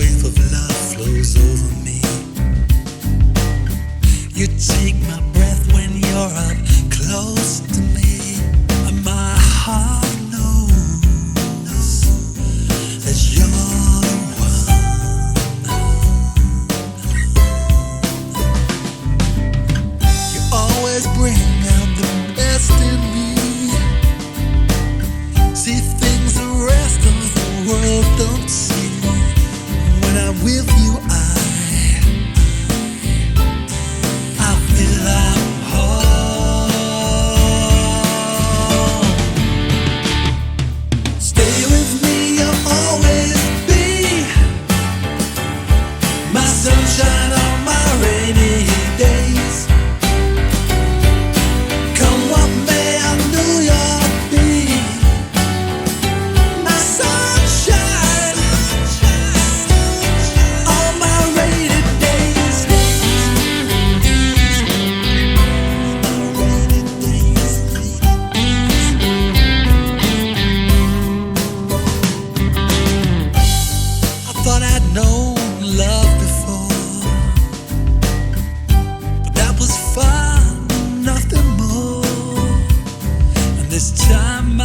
wave of love flows over me. You take my breath when you're up close to me, and my heart knows that you're the one. You always bring out the best in me. See things the rest of the world don't see. When I'm with you, I feel I'm home. Stay with me, you'll always be my sunshine on my rainy days. Come what may, I know you'll be my sunshine on my rainy days. I thought I'd known love before, but that was fun, nothing more. And this time I